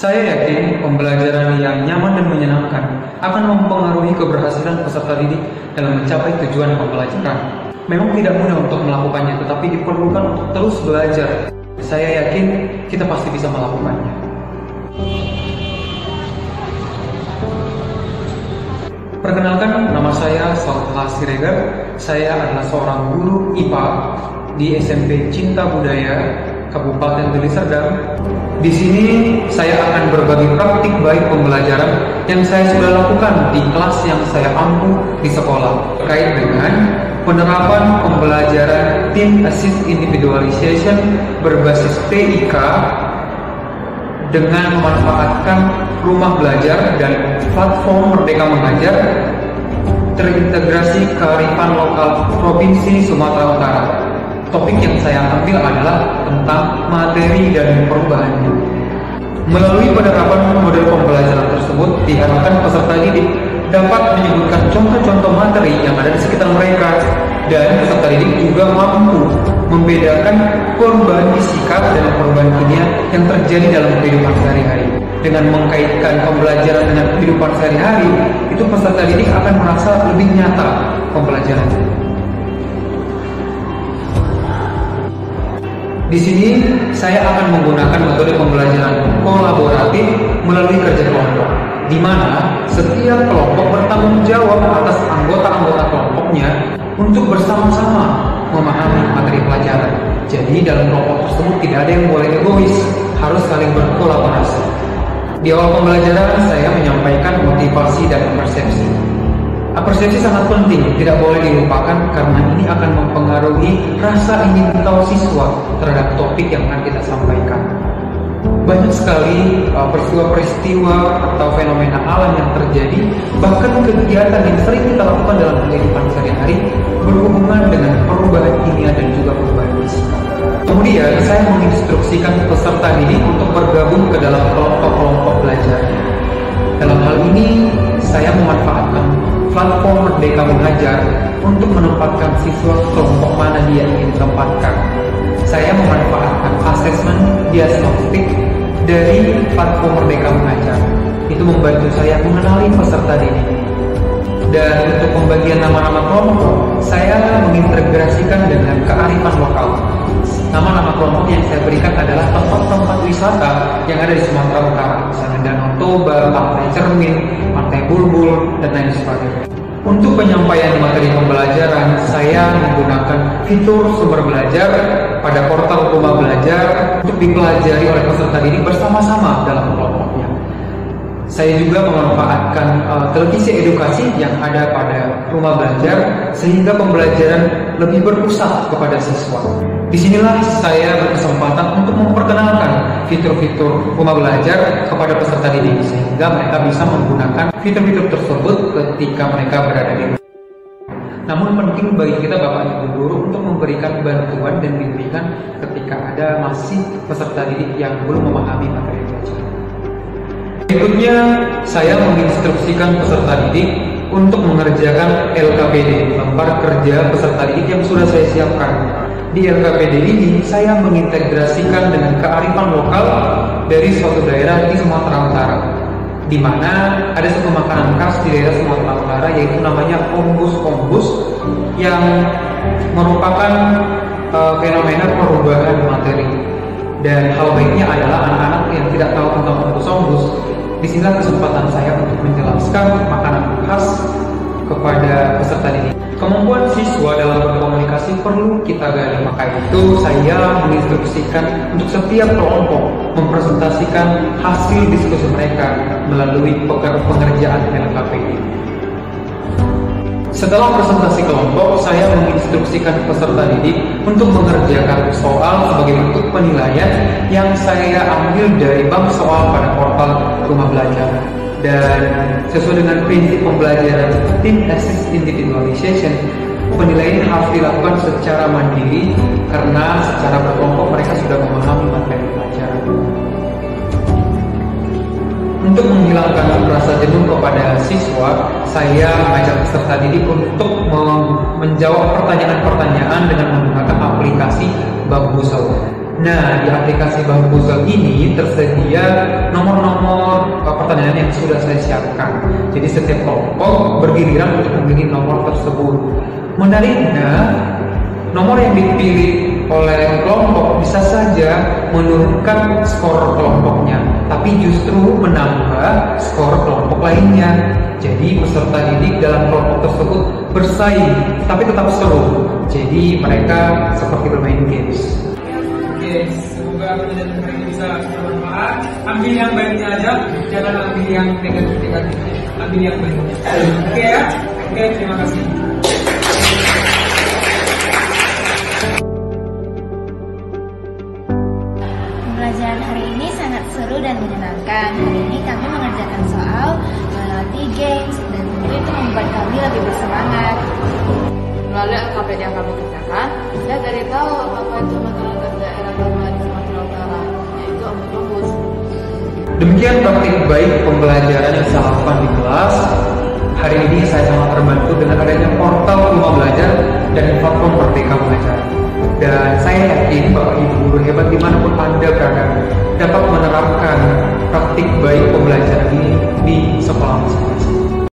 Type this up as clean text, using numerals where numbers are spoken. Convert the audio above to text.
Saya yakin pembelajaran yang nyaman dan menyenangkan akan mempengaruhi keberhasilan peserta didik dalam mencapai tujuan pembelajaran. Memang tidak mudah untuk melakukannya, tetapi diperlukan untuk terus belajar. Saya yakin kita pasti bisa melakukannya. Perkenalkan, nama saya Salha Siregar. Saya adalah seorang guru IPA di SMP Cinta Budaya, Kabupaten Deli Serdang. Di sini saya akan berbagi praktik baik pembelajaran yang saya sudah lakukan di kelas yang saya ampu di sekolah terkait dengan penerapan pembelajaran Team Assist Individualization berbasis TIK dengan memanfaatkan rumah belajar dan platform Merdeka Mengajar terintegrasi kearifan lokal Provinsi Sumatera Utara. Topik yang saya ambil adalah tentang materi dan perubahannya. Melalui penerapan model pembelajaran tersebut, diharapkan peserta didik dapat menyebutkan contoh-contoh materi yang ada di sekitar mereka, dan peserta didik juga mampu membedakan perubahan fisika dan perubahan kimia yang terjadi dalam kehidupan sehari-hari. Dengan mengkaitkan pembelajaran dengan kehidupan sehari-hari, itu peserta didik akan merasa lebih nyata pembelajarannya. Di sini saya akan menggunakan metode pembelajaran kolaboratif melalui kerja kelompok, di mana setiap kelompok bertanggung jawab atas anggota-anggota kelompoknya untuk bersama-sama memahami materi pelajaran. Jadi dalam kelompok tersebut tidak ada yang boleh egois, harus saling berkolaborasi. Di awal pembelajaran saya menyampaikan motivasi dan persepsi. Persepsi sangat penting, tidak boleh dilupakan karena ini akan mempengaruhi rasa ingin tahu siswa terhadap topik yang akan kita sampaikan. Banyak sekali peristiwa-peristiwa atau fenomena alam yang terjadi, bahkan kegiatan yang sering kita lakukan dalam kehidupan sehari-hari berhubungan dengan perubahan kimia dan juga perubahan fisika. Kemudian saya menginstruksikan peserta didik untuk bergabung ke dalam kelompok-kelompok belajar. Dalam hal ini, saya memanfaatkan platform Merdeka Mengajar untuk menempatkan siswa kelompok mana dia ingin ditempatkan. Saya memanfaatkan asesmen diagnostik dari platform Merdeka Mengajar. Itu membantu saya mengenali peserta didik. Dan untuk pembagian nama-nama kelompok, saya mengintegrasikan dengan kearifan lokal. Nama-nama kelompok yang saya berikan adalah tempat-tempat wisata yang ada di Sumatera Utara, misalnya Danau Toba, Pantai Cermin, Pantai Bulbul, dan lain sebagainya. Untuk penyampaian materi pembelajaran, saya menggunakan fitur sumber belajar pada portal rumah belajar untuk dipelajari oleh peserta didik bersama-sama dalam kelompoknya. Saya juga memanfaatkan televisi edukasi yang ada pada rumah belajar sehingga pembelajaran lebih berpusat kepada siswa. Disinilah saya berkesempatan untuk memperkenalkan fitur-fitur rumah belajar kepada peserta didik sehingga mereka bisa menggunakan fitur-fitur tersebut ketika mereka berada di rumah. Namun penting bagi kita Bapak Ibu guru untuk memberikan bantuan dan bimbingan ketika ada masih peserta didik yang belum memahami materi belajar. Berikutnya, saya menginstruksikan peserta didik untuk mengerjakan LKPD, lembar kerja peserta didik yang sudah saya siapkan. Di LKPD ini, saya mengintegrasikan dengan kearifan lokal dari suatu daerah di Sumatera Utara, di mana ada satu makanan khas di daerah Sumatera Utara, yaitu namanya ombus-ombus, yang merupakan fenomena perubahan materi. Dan hal baiknya adalah anak-anak yang tidak tahu tentang ombus-ombus, disinilah kesempatan saya untuk menjelaskan makanan khas kepada peserta didik. Kemampuan siswa dalam berkomunikasi perlu kita gali, maka itu saya menginstruksikan untuk setiap kelompok mempresentasikan hasil diskusi mereka melalui pengerjaan LKPD. Setelah presentasi kelompok, saya menginstruksikan peserta didik untuk mengerjakan soal sebagai bentuk penilaian yang saya ambil dari bank soal pada portal rumah belajar. Dan sesuai dengan prinsip pembelajaran Team Assist Individualization, penilaian harus dilakukan secara mandiri karena secara berkelompok mereka sudah memahami materi pelajaran. Untuk menghilangkan rasa jenuh kepada siswa, saya mengajak peserta didik untuk menjawab pertanyaan-pertanyaan dengan menggunakan aplikasi Bambu Sound. Nah, di aplikasi Bahu Puzzle ini tersedia nomor-nomor pertanyaan yang sudah saya siapkan. Jadi setiap kelompok bergiliran untuk memilih nomor tersebut. Menariknya, nomor yang dipilih oleh kelompok bisa saja menurunkan skor kelompoknya, tapi justru menambah skor kelompok lainnya. Jadi peserta didik dalam kelompok tersebut bersaing, tapi tetap seru. Jadi mereka seperti bermain games. Oke, semoga pelajaran hari ini bisa bermanfaat. Ambil yang baiknya aja, jangan ambil yang negatif-negatif. Ambil yang baiknya. Oke ya? Oke, terima kasih. Pembelajaran hari ini sangat seru dan menyenangkan. Hari ini kami mengerjakan soal, melewati games, dan tentu itu membuat kami lebih bersemangat. Melalui LKPD yang kami kerjakan, saya dari tahu apa itu masyarakat daerah terluar di Sumatera Utara, yaitu Omnibus Law. Demikian praktik baik pembelajaran yang saya lakukan di kelas. Hari ini saya sangat terbantu dengan adanya portal Rumah Belajar dan platform Merdeka Belajar. Dan saya yakin Bapak Ibu guru hebat dimanapun Anda berada dapat menerapkan praktik baik pembelajaran ini di sekolah masing-masing.